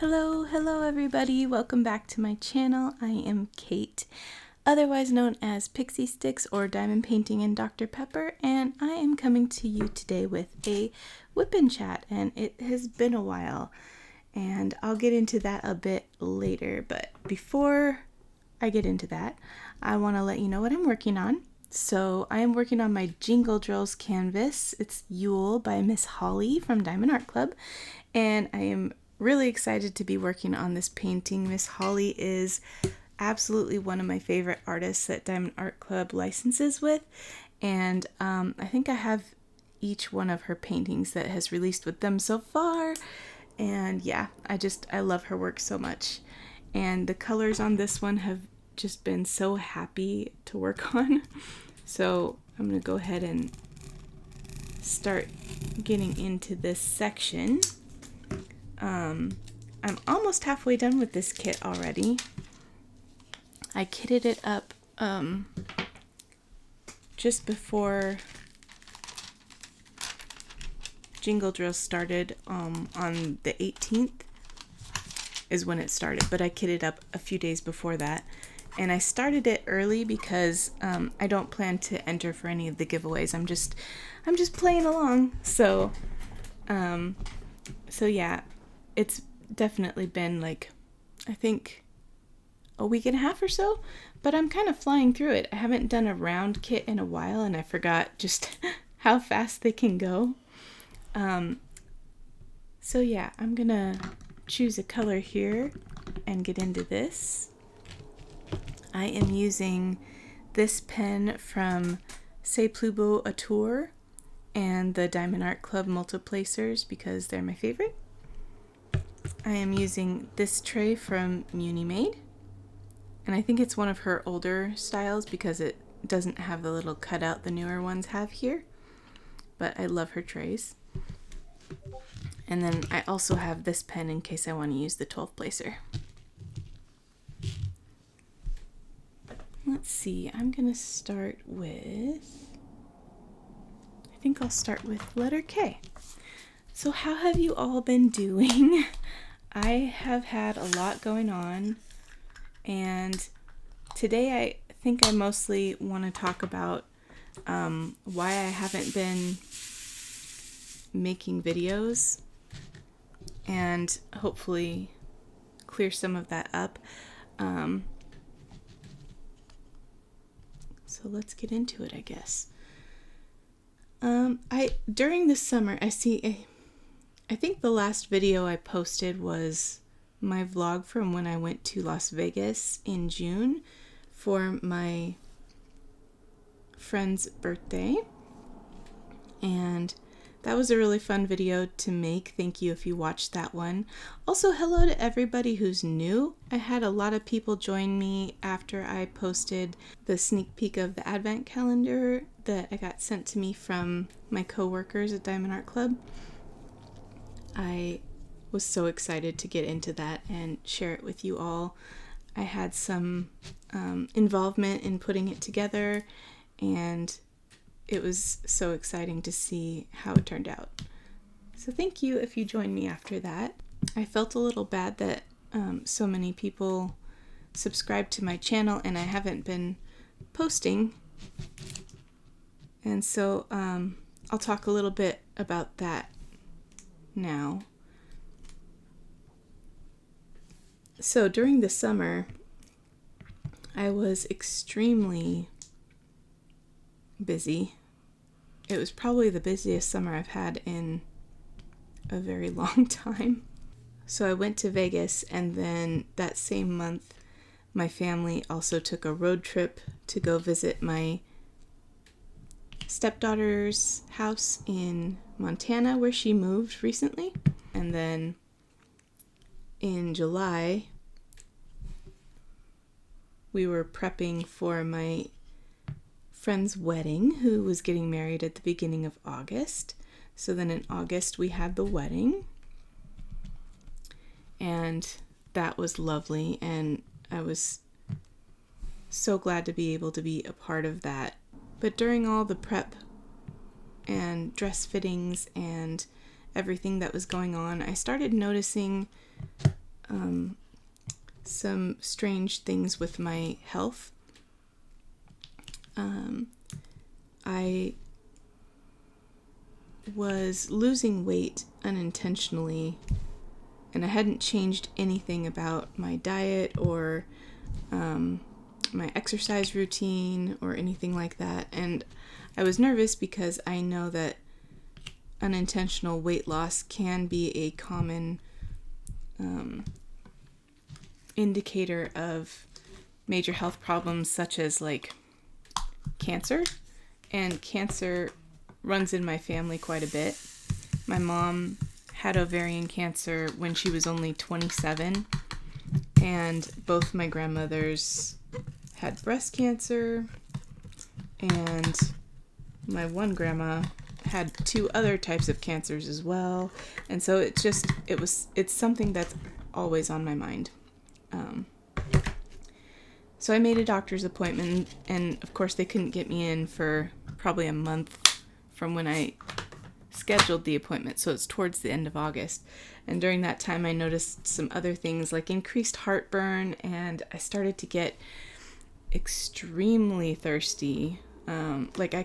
Hello everybody, welcome back to my channel. I am Kate, otherwise known as Pixie Sticks or Diamond Painting and Dr. Pepper, and I am coming to you today with a WIP and chat, and it has been a while, and I'll get into that a bit later, but before I get into that, I want to let you know what I'm working on. So I am working on my Jingle Drills canvas. It's Yule by Miss Holly from Diamond Art Club, and I am really excited to be working on this painting. Miss Holly is absolutely one of my favorite artists that Diamond Art Club licenses with, and I think I have each one of her paintings that has released with them so far, and yeah, I love her work so much, and the colors on this one have just been so happy to work on. So I'm gonna go ahead and start getting into this section. I'm almost halfway done with this kit already. I kitted it up just before Jingle Drills started on the 18th is when it started, but I kitted up a few days before that. And I started it early because I don't plan to enter for any of the giveaways. I'm just playing along. So yeah, it's definitely been like, I think a week and a half or so, but I'm kind of flying through it. I haven't done a round kit in a while, and I forgot just how fast they can go. So yeah, I'm gonna choose a color here and get into this. I am using this pen from C'est Plus Beau à Tour and the Diamond Art Club Multiplacers because they're my favorite. I am using this tray from Muni Made, and I think it's one of her older styles because it doesn't have the little cutout the newer ones have here, but I love her trays. And then I also have this pen in case I want to use the 12 placer. Let's see, I'm gonna start with, I think I'll start with letter K. So how have you all been doing? I have had a lot going on, and today I think I mostly want to talk about why I haven't been making videos and hopefully clear some of that up. So let's get into it, I guess. During the summer, I think the last video I posted was my vlog from when I went to Las Vegas in June for my friend's birthday. And that was a really fun video to make. Thank you if you watched that one. Also, hello to everybody who's new. I had a lot of people join me after I posted the sneak peek of the advent calendar that I got sent to me from my co-workers at Diamond Art Club. I was so excited to get into that and share it with you all. I had some involvement in putting it together, and it was so exciting to see how it turned out. So thank you if you joined me after that. I felt a little bad that so many people subscribed to my channel and I haven't been posting. And so I'll talk a little bit about that now. So during the summer, I was extremely busy. It was probably the busiest summer I've had in a very long time. So I went to Vegas, and then that same month, my family also took a road trip to go visit my stepdaughter's house in Montana, where she moved recently. And then in July, we were prepping for my friend's wedding, who was getting married at the beginning of August. So then in August we had the wedding, and that was lovely, and I was so glad to be able to be a part of that. But during all the prep and dress fittings and everything that was going on, I started noticing some strange things with my health. I was losing weight unintentionally, and I hadn't changed anything about my diet or my exercise routine or anything like that. And I was nervous because I know that unintentional weight loss can be a common indicator of major health problems such as like cancer. And cancer runs in my family quite a bit. My mom had ovarian cancer when she was only 27, and both my grandmothers had breast cancer, and my one grandma had 2 other types of cancers as well. And so it's something that's always on my mind. So I made a doctor's appointment, and of course they couldn't get me in for probably a month from when I scheduled the appointment, so it's towards the end of August. And during that time I noticed some other things like increased heartburn, and I started to get extremely thirsty. Like I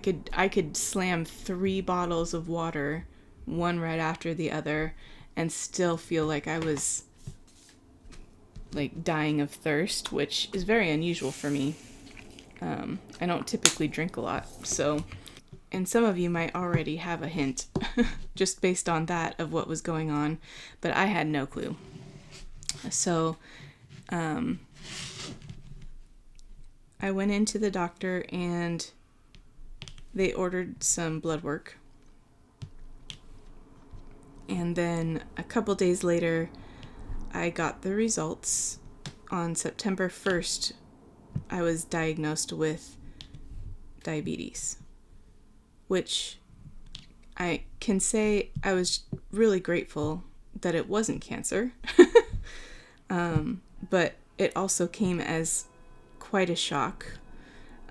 could slam 3 bottles of water, one right after the other, and still feel like I was like dying of thirst, which is very unusual for me. I don't typically drink a lot, so, and some of you might already have a hint just based on that of what was going on, but I had no clue. So I went into the doctor and they ordered some blood work, and then a couple days later I got the results. On September 1st, I was diagnosed with diabetes, which I can say I was really grateful that it wasn't cancer. But it also came as quite a shock.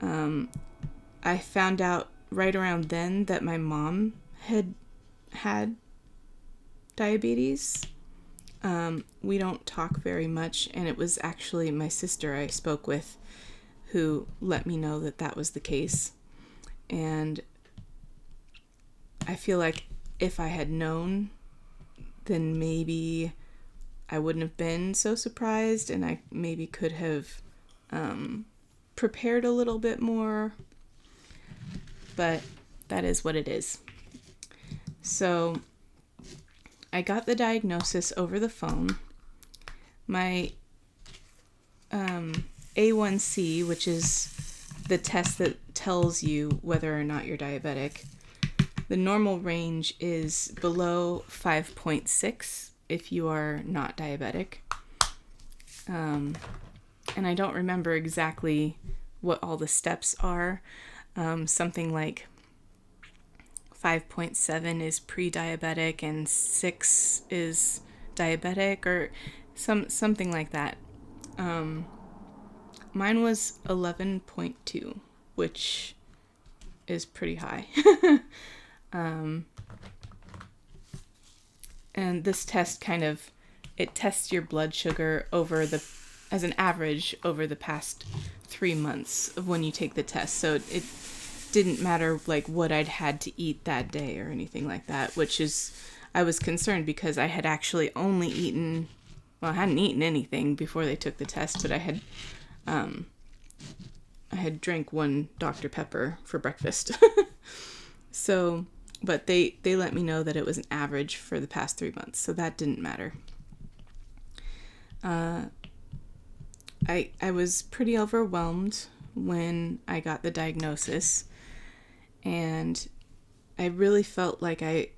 I found out right around then that my mom had diabetes. We don't talk very much, and it was actually my sister I spoke with who let me know that that was the case. And I feel like if I had known, then maybe I wouldn't have been so surprised, and I maybe could have prepared a little bit more, but that is what it is. So I got the diagnosis over the phone. My A1C, which is the test that tells you whether or not you're diabetic, the normal range is below 5.6 if you are not diabetic. And I don't remember exactly what all the steps are. Something like 5.7 is pre-diabetic and 6 is diabetic, or something like that. Mine was 11.2, which is pretty high. And this test it tests your blood sugar as an average over the past 3 months of when you take the test. So it didn't matter like what I'd had to eat that day or anything like that, which is, I was concerned because I had actually only eaten, well, I hadn't eaten anything before they took the test, but I had drank 1 Dr. Pepper for breakfast. So, but they let me know that it was an average for the past 3 months, so that didn't matter. I was pretty overwhelmed when I got the diagnosis, and I really felt like I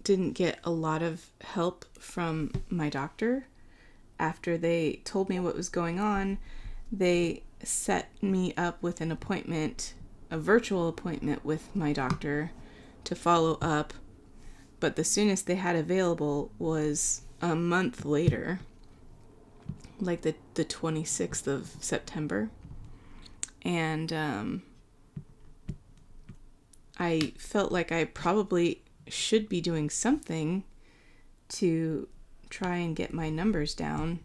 didn't get a lot of help from my doctor. After they told me what was going on, they set me up with an appointment, a virtual appointment with my doctor to follow up, but the soonest they had available was a month later, like the 26th of September. And I felt like I probably should be doing something to try and get my numbers down,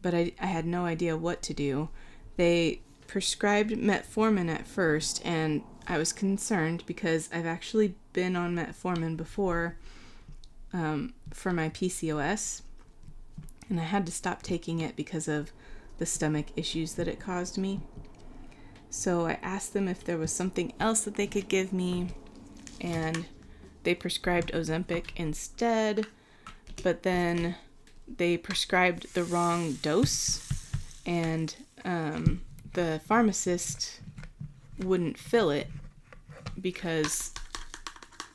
but I had no idea what to do. They prescribed metformin at first, and I was concerned because I've actually been on metformin before for my PCOS, and I had to stop taking it because of the stomach issues that it caused me. So I asked them if there was something else that they could give me, and they prescribed Ozempic instead, but then they prescribed the wrong dose, and the pharmacist wouldn't fill it because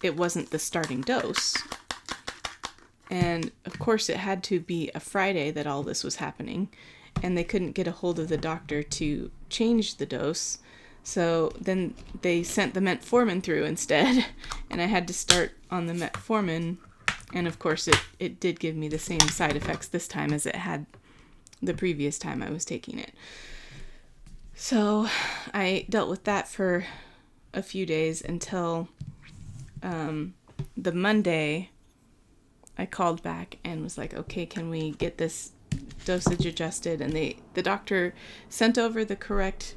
it wasn't the starting dose. And of course it had to be a Friday that all this was happening, and they couldn't get a hold of the doctor to change the dose. So then they sent the metformin through instead, and I had to start on the metformin. And of course it did give me the same side effects this time as it had the previous time I was taking it. So I dealt with that for a few days until the Monday I called back and was like, okay, can we get this dosage adjusted? And the doctor sent over the correct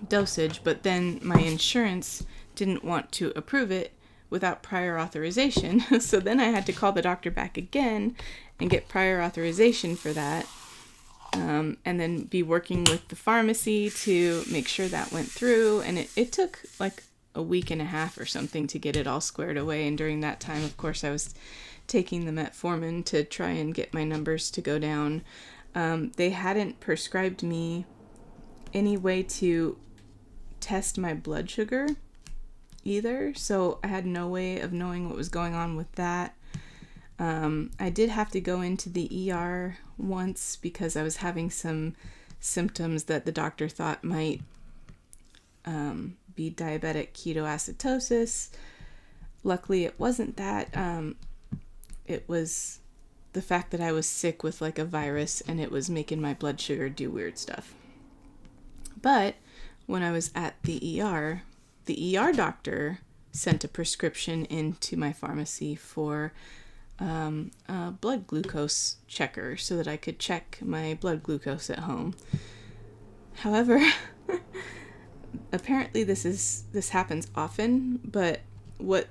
dosage, but then my insurance didn't want to approve it without prior authorization. So then I had to call the doctor back again and get prior authorization for that. And then be working with the pharmacy to make sure that went through. And it took like a week and a half or something to get it all squared away. And during that time, of course, I was taking the metformin to try and get my numbers to go down. They hadn't prescribed me any way to test my blood sugar either. So I had no way of knowing what was going on with that. I did have to go into the ER once because I was having some symptoms that the doctor thought might be diabetic ketoacidosis. Luckily, it wasn't that. It was the fact that I was sick with like a virus, and it was making my blood sugar do weird stuff. But when I was at the ER doctor sent a prescription into my pharmacy for a blood glucose checker so that I could check my blood glucose at home. However, apparently this happens often, but what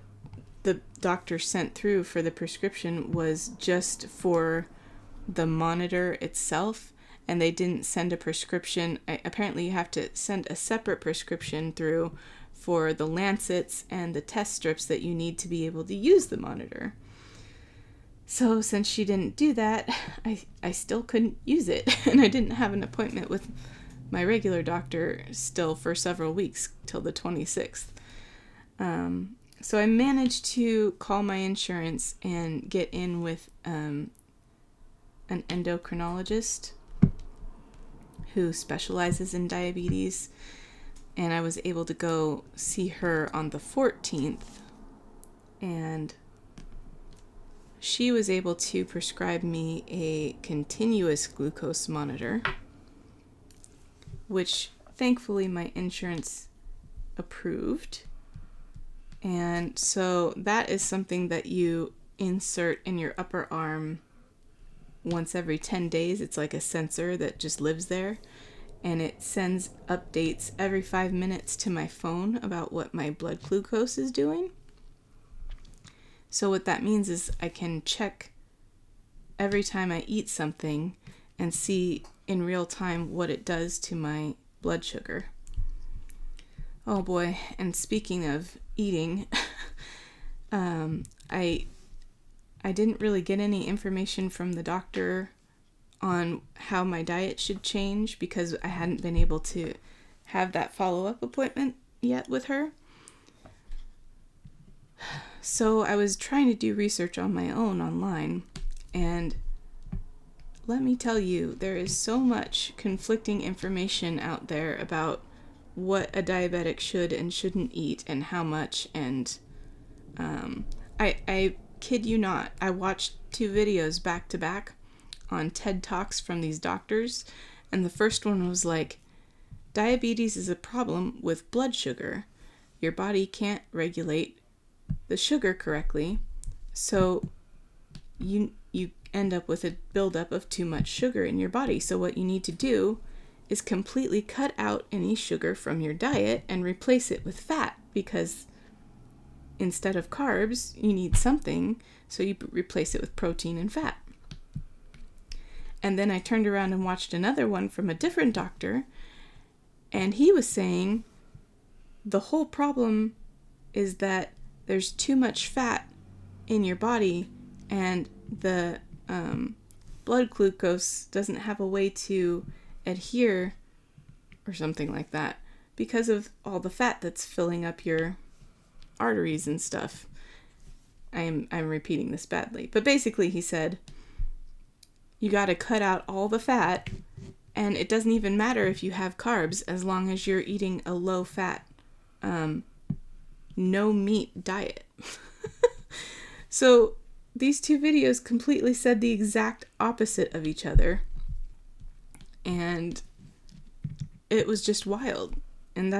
the doctor sent through for the prescription was just for the monitor itself, and they didn't send a prescription. Apparently you have to send a separate prescription through for the lancets and the test strips that you need to be able to use the monitor. So since she didn't do that, I still couldn't use it, and I didn't have an appointment with my regular doctor still for several weeks till the 26th. So I managed to call my insurance and get in with an endocrinologist who specializes in diabetes, and I was able to go see her on the 14th, and she was able to prescribe me a continuous glucose monitor, which thankfully my insurance approved. And so that is something that you insert in your upper arm once every 10 days. It's like a sensor that just lives there, and it sends updates every 5 minutes to my phone about what my blood glucose is doing. So what that means is I can check every time I eat something and see in real time what it does to my blood sugar. Oh boy, and speaking of eating, I didn't really get any information from the doctor on how my diet should change because I hadn't been able to have that follow-up appointment yet with her. So I was trying to do research on my own online, and let me tell you, there is so much conflicting information out there about what a diabetic should and shouldn't eat and how much, and I kid you not, I watched 2 videos back to back on TED Talks from these doctors, and the first one was like, diabetes is a problem with blood sugar. Your body can't regulate the sugar correctly, so you end up with a buildup of too much sugar in your body. So what you need to do is completely cut out any sugar from your diet and replace it with fat, because instead of carbs, you need something, so you replace it with protein and fat. And then I turned around and watched another one from a different doctor, and he was saying the whole problem is that there's too much fat in your body, and the blood glucose doesn't have a way to adhere or something like that because of all the fat that's filling up your arteries and stuff. I'm repeating this badly, but basically he said you got to cut out all the fat, and it doesn't even matter if you have carbs as long as you're eating a low fat, no meat diet. So these two videos completely said the exact opposite of each other, and it was just wild. And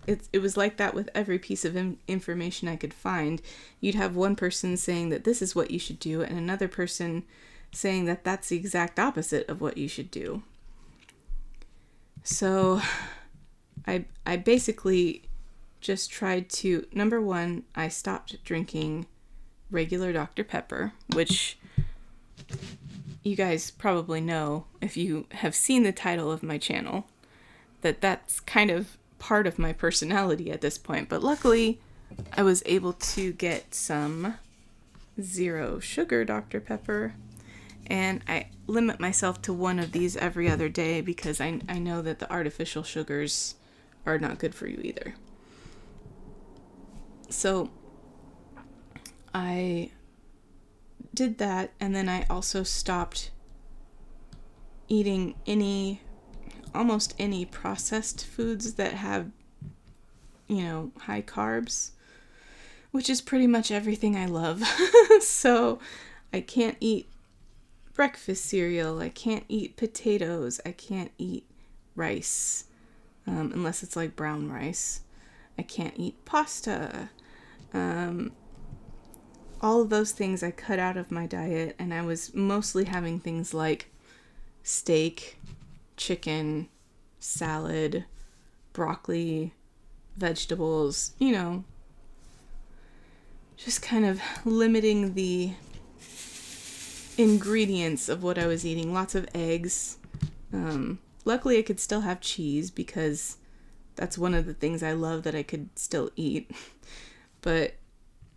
it was like that with every piece of information I could find. You'd have one person saying that this is what you should do, and another person saying that that's the exact opposite of what you should do. So I basically just tried to, number one, I stopped drinking regular Dr. Pepper, which you guys probably know if you have seen the title of my channel, that's kind of part of my personality at this point. But luckily, I was able to get some zero sugar Dr. Pepper, and I limit myself to one of these every other day because I know that the artificial sugars are not good for you either. So I did that, and then I also stopped eating almost any processed foods that have, high carbs, which is pretty much everything I love. So I can't eat breakfast cereal, I can't eat potatoes, I can't eat rice, unless it's like brown rice. I can't eat pasta. All of those things I cut out of my diet, and I was mostly having things like steak, chicken, salad, broccoli, vegetables, just kind of limiting the ingredients of what I was eating. Lots of eggs. Luckily, I could still have cheese because that's one of the things I love that I could still eat. But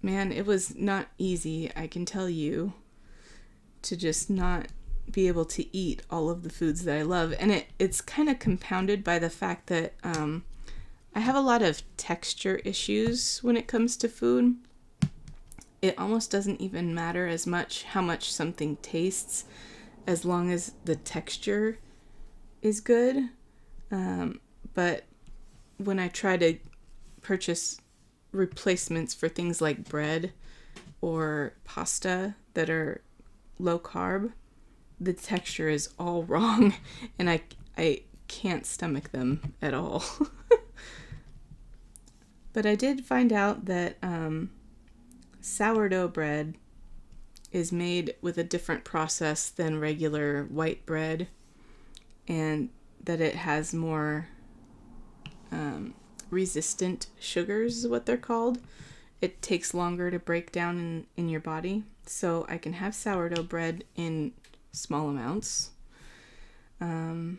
man, it was not easy, I can tell you, to just not be able to eat all of the foods that I love. And it's kind of compounded by the fact that I have a lot of texture issues when it comes to food. It almost doesn't even matter as much how much something tastes as long as the texture is good. But when I try to purchase replacements for things like bread or pasta that are low carb, the texture is all wrong, and I can't stomach them at all. But I did find out that sourdough bread is made with a different process than regular white bread, and that it has more resistant sugars is what they're called. It takes longer to break down in your body. So I can have sourdough bread in small amounts. And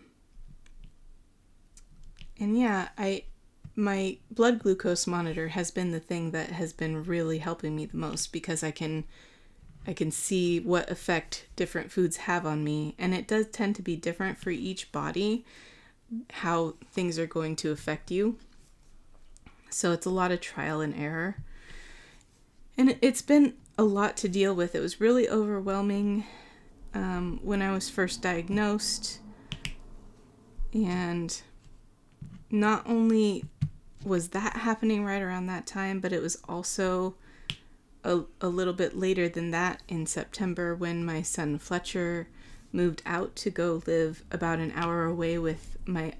yeah, my blood glucose monitor has been the thing that has been really helping me the most, because I can see what effect different foods have on me, and it does tend to be different for each body, how things are going to affect you. So it's a lot of trial and error. And it's been a lot to deal with. It was really overwhelming when I was first diagnosed. And not only was that happening right around that time, but it was also a little bit later than that, in September, when my son Fletcher moved out to go live about an hour away with my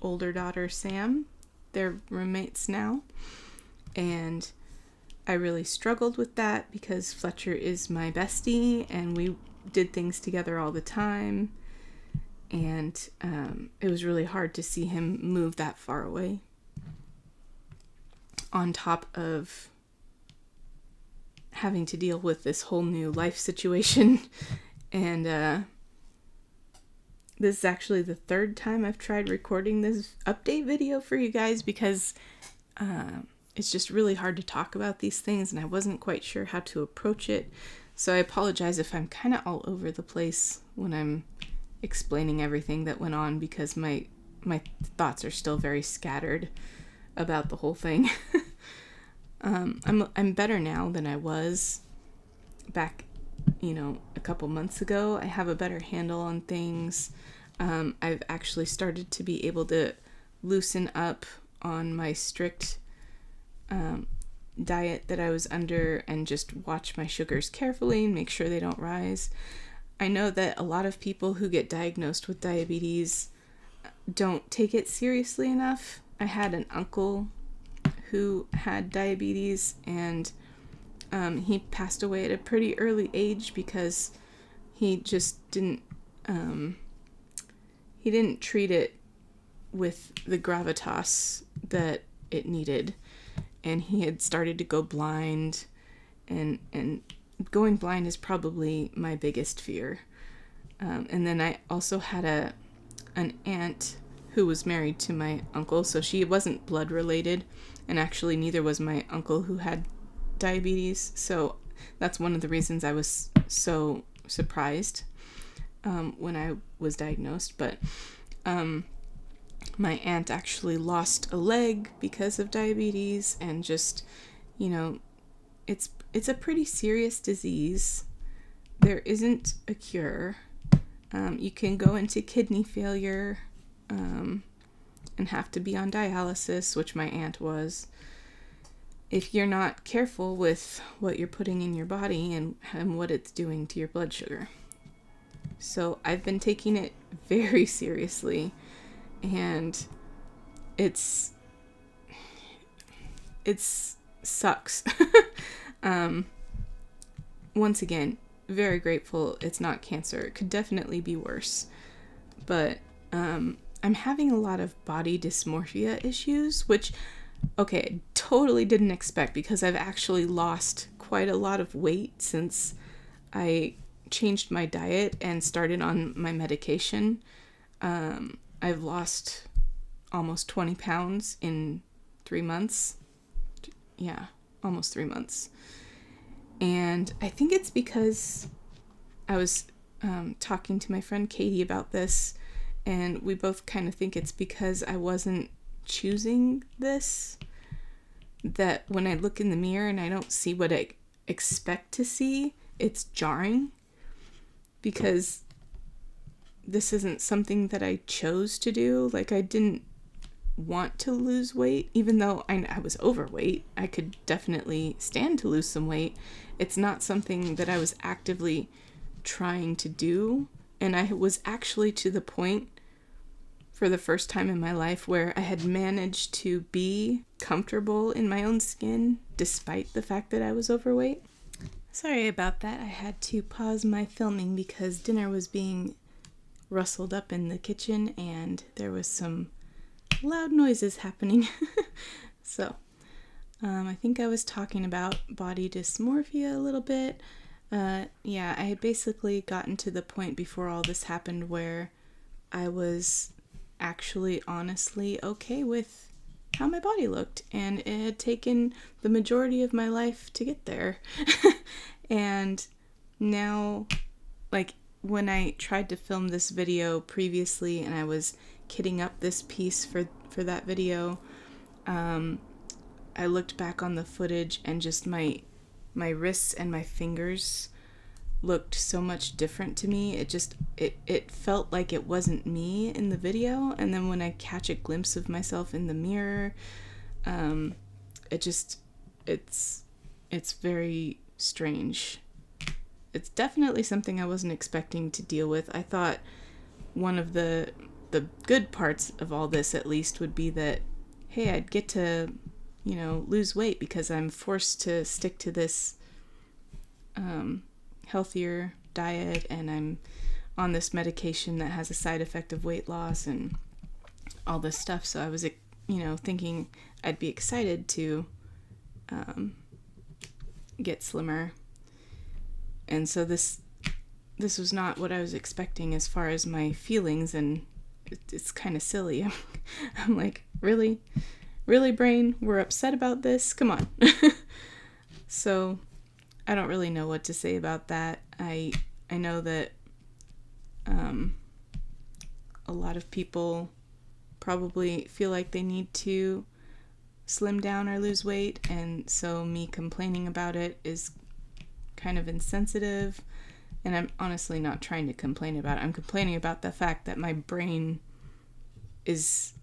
older daughter Sam. They're roommates now. And I really struggled with that because Fletcher is my bestie and we did things together all the time. And it was really hard to see him move that far away. On top of having to deal with this whole new life situation. And this is actually the third time I've tried recording this update video for you guys because it's just really hard to talk about these things and I wasn't quite sure how to approach it. So I apologize if I'm kind of all over the place when I'm explaining everything that went on because my thoughts are still very scattered about the whole thing. I'm better now than I was back, a couple months ago. I have a better handle on things. I've actually started to be able to loosen up on my strict diet that I was under and just watch my sugars carefully and make sure they don't rise. I know that a lot of people who get diagnosed with diabetes don't take it seriously enough. I had an uncle who had diabetes and he passed away at a pretty early age because he just didn't treat it with the gravitas that it needed, and he had started to go blind, and going blind is probably my biggest fear. And then I also had an aunt who was married to my uncle, so she wasn't blood related, and actually neither was my uncle who had diabetes, so that's one of the reasons I was so surprised when I was diagnosed. But my aunt actually lost a leg because of diabetes, and just, it's a pretty serious disease. There isn't a cure. You can go into kidney failure and have to be on dialysis, which my aunt was, if you're not careful with what you're putting in your body and what it's doing to your blood sugar. So I've been taking it very seriously, and it sucks. Once again, very grateful it's not cancer. It could definitely be worse. But I'm having a lot of body dysmorphia issues, which, okay, totally didn't expect because I've actually lost quite a lot of weight since I changed my diet and started on my medication. I've lost almost 20 pounds in 3 months. Yeah, almost 3 months. And I think it's because I was talking to my friend Katie about this, and we both kind of think it's because I wasn't choosing this, that when I look in the mirror and I don't see what I expect to see, it's jarring, because this isn't something that I chose to do. Like, I didn't want to lose weight, even though I was overweight. I could definitely stand to lose some weight. It's not something that I was actively trying to do, and I was actually to the point for the first time in my life where I had managed to be comfortable in my own skin despite the fact that I was overweight. Sorry about that. I had to pause my filming because dinner was being rustled up in the kitchen and there was some loud noises happening. So, I think I was talking about body dysmorphia a little bit. Yeah, I had basically gotten to the point before all this happened where I was actually honestly okay with how my body looked, and it had taken the majority of my life to get there. And now, like, when I tried to film this video previously and I was kitting up this piece for that video, I looked back on the footage and just my wrists and my fingers looked so much different to me. It felt like it wasn't me in the video, and then when I catch a glimpse of myself in the mirror, it's very strange. It's definitely something I wasn't expecting to deal with. I thought one of the good parts of all this, at least, would be that, hey, I'd get to lose weight because I'm forced to stick to this healthier diet, and I'm on this medication that has a side effect of weight loss and all this stuff. So I was, thinking I'd be excited to get slimmer. And so this was not what I was expecting as far as my feelings, and it's kind of silly. I'm like, really, brain, we're upset about this? Come on. So I don't really know what to say about that. I know that a lot of people probably feel like they need to slim down or lose weight, and so me complaining about it is kind of insensitive. And I'm honestly not trying to complain about it. I'm complaining about the fact that my brain is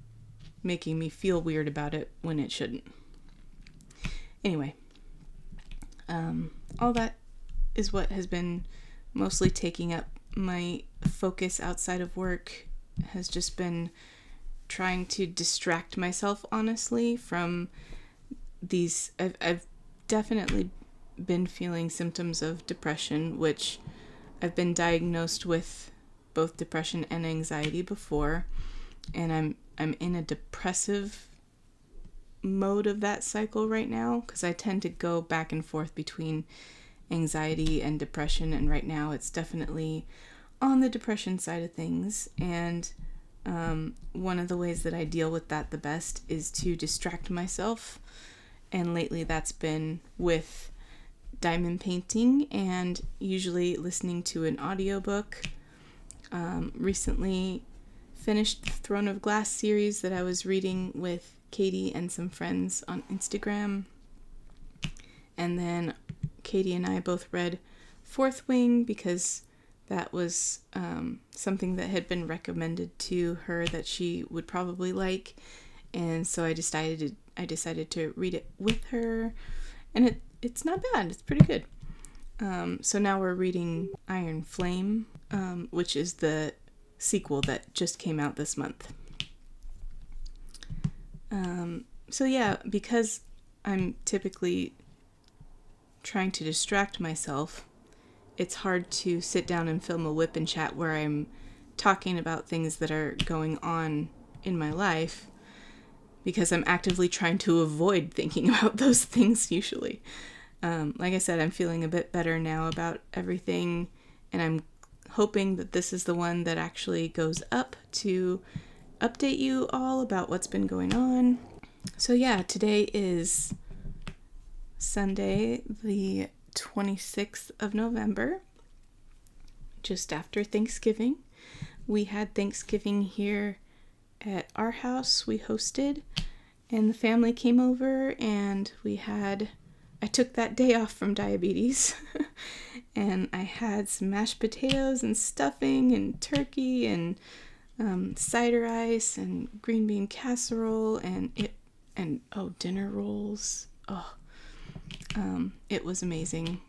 making me feel weird about it when it shouldn't. Anyway, all that is what has been mostly taking up my focus outside of work, has just been trying to distract myself, honestly, from these. I've definitely been feeling symptoms of depression, which I've been diagnosed with both depression and anxiety before, and I'm in a depressive mode of that cycle right now, because I tend to go back and forth between anxiety and depression, and right now it's definitely on the depression side of things. And one of the ways that I deal with that the best is to distract myself, and lately that's been with diamond painting and usually listening to an audiobook. Recently finished the Throne of Glass series that I was reading with Katie and some friends on Instagram, and then Katie and I both read Fourth Wing because that was something that had been recommended to her that she would probably like, and so I decided to read it with her, and it's not bad. It's pretty good. So now we're reading Iron Flame, which is the sequel that just came out this month. So yeah, because I'm typically trying to distract myself, it's hard to sit down and film a WIP and chat where I'm talking about things that are going on in my life, because I'm actively trying to avoid thinking about those things usually. Like I said, I'm feeling a bit better now about everything, and I'm hoping that this is the one that actually goes up to update you all about what's been going on. So yeah, today is Sunday, the 26th of November, just after Thanksgiving. We had Thanksgiving here at our house. We hosted, and the family came over, and I took that day off from diabetes, and I had some mashed potatoes and stuffing and turkey and cider ice and green bean casserole and dinner rolls. It was amazing.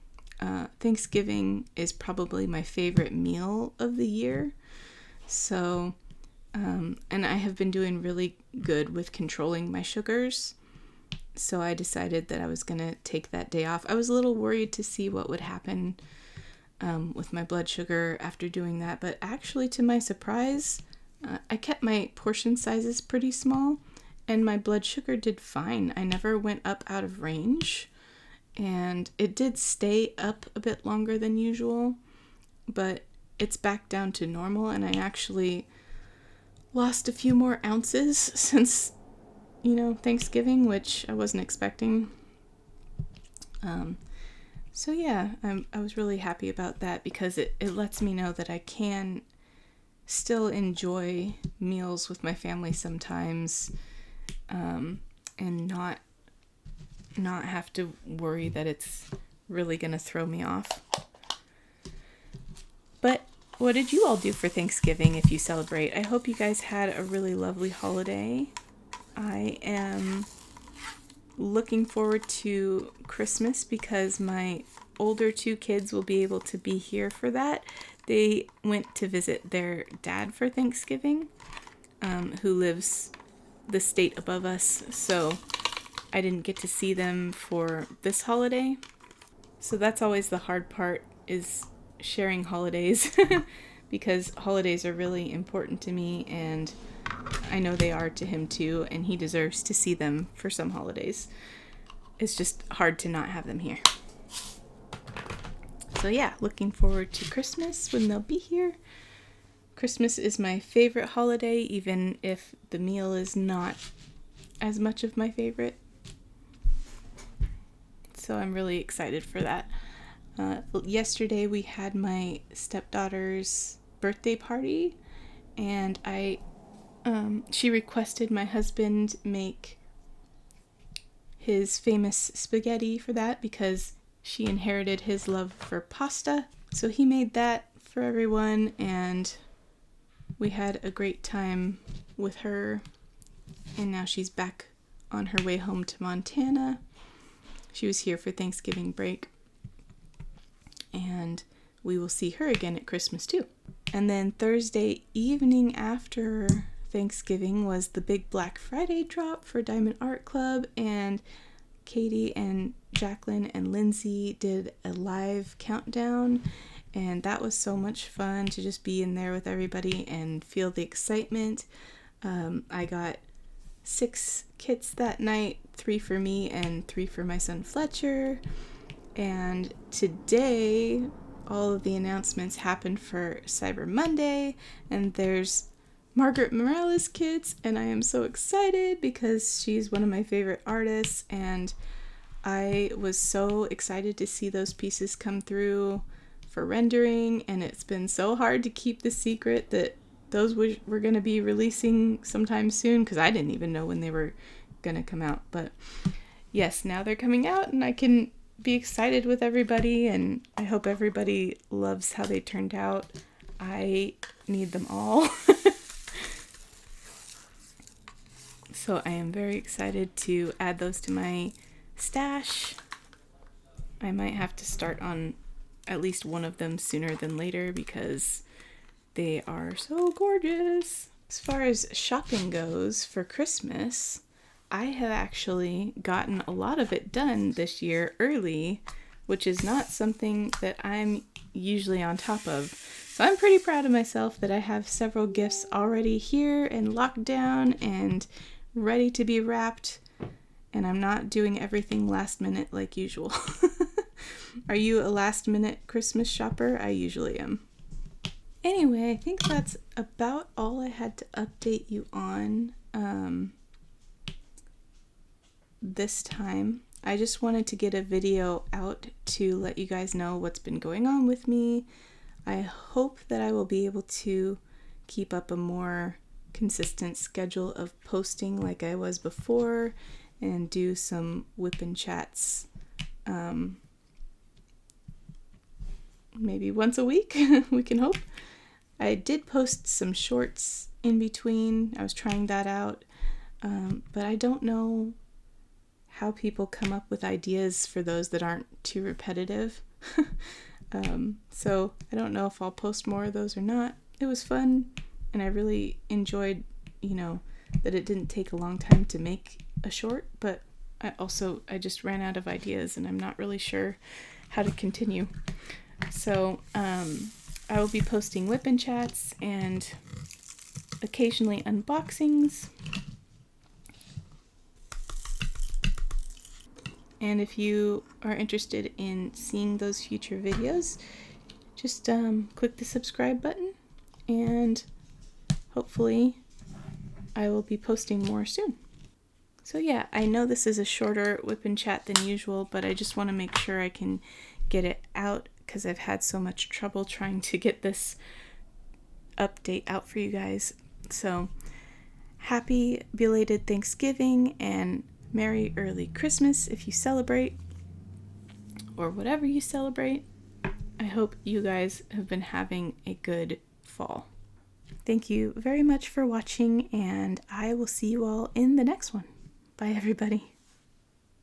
Thanksgiving is probably my favorite meal of the year. So, and I have been doing really good with controlling my sugars. So I decided that I was going to take that day off. I was a little worried to see what would happen with my blood sugar after doing that. But actually, to my surprise, I kept my portion sizes pretty small, and my blood sugar did fine. I never went up out of range, and it did stay up a bit longer than usual, but it's back down to normal, and I actually lost a few more ounces since Thanksgiving, which I wasn't expecting. So yeah, I was really happy about that, because it lets me know that I can still enjoy meals with my family sometimes, and not have to worry that it's really gonna throw me off. But what did you all do for Thanksgiving if you celebrate? I hope you guys had a really lovely holiday. I am looking forward to Christmas because my older two kids will be able to be here for that. They went to visit their dad for Thanksgiving, who lives the state above us. So I didn't get to see them for this holiday. So that's always the hard part, is sharing holidays because holidays are really important to me, and I know they are to him too, and he deserves to see them for some holidays. It's just hard to not have them here. So yeah, looking forward to Christmas when they'll be here. Christmas is my favorite holiday, even if the meal is not as much of my favorite. So I'm really excited for that. Yesterday we had my stepdaughter's birthday party, and she requested my husband make his famous spaghetti for that because she inherited his love for pasta. So he made that for everyone, and we had a great time with her, and now she's back on her way home to Montana. She was here for Thanksgiving break, and we will see her again at Christmas too. And then Thursday evening after Thanksgiving was the big Black Friday drop for Diamond Art Club, and Katie and Jacqueline and Lindsay did a live countdown, and that was so much fun to just be in there with everybody and feel the excitement. I got 6 kits that night, 3 for me and 3 for my son Fletcher. And today, all of the announcements happened for Cyber Monday, and there's Margaret Morales kits, and I am so excited because she's one of my favorite artists, and I was so excited to see those pieces come through for rendering, and it's been so hard to keep the secret that those were going to be releasing sometime soon, because I didn't even know when they were going to come out. But yes, now they're coming out, and I can be excited with everybody, and I hope everybody loves how they turned out. I need them all. So I am very excited to add those to my stash. I might have to start on at least one of them sooner than later because they are so gorgeous. As far as shopping goes for Christmas, I have actually gotten a lot of it done this year early, which is not something that I'm usually on top of. So I'm pretty proud of myself that I have several gifts already here and locked down and ready to be wrapped, and I'm not doing everything last minute like usual. Are you a last minute Christmas shopper? I usually am. Anyway, I think that's about all I had to update you on this time. I just wanted to get a video out to let you guys know what's been going on with me. I hope that I will be able to keep up a more consistent schedule of posting like I was before, and do some WIP and chats maybe once a week. We can hope. I did post some shorts in between. I was trying that out, but I don't know how people come up with ideas for those that aren't too repetitive. So I don't know if I'll post more of those or not. It was fun, and I really enjoyed, that it didn't take a long time to make a short, but I just ran out of ideas, and I'm not really sure how to continue. So I will be posting WIP and chats and occasionally unboxings. And if you are interested in seeing those future videos, just click the subscribe button, and hopefully I will be posting more soon. So yeah, I know this is a shorter WIP and chat than usual, but I just want to make sure I can get it out because I've had so much trouble trying to get this update out for you guys. So happy belated Thanksgiving and Merry early Christmas if you celebrate, or whatever you celebrate. I hope you guys have been having a good fall. Thank you very much for watching, and I will see you all in the next one. Bye, everybody.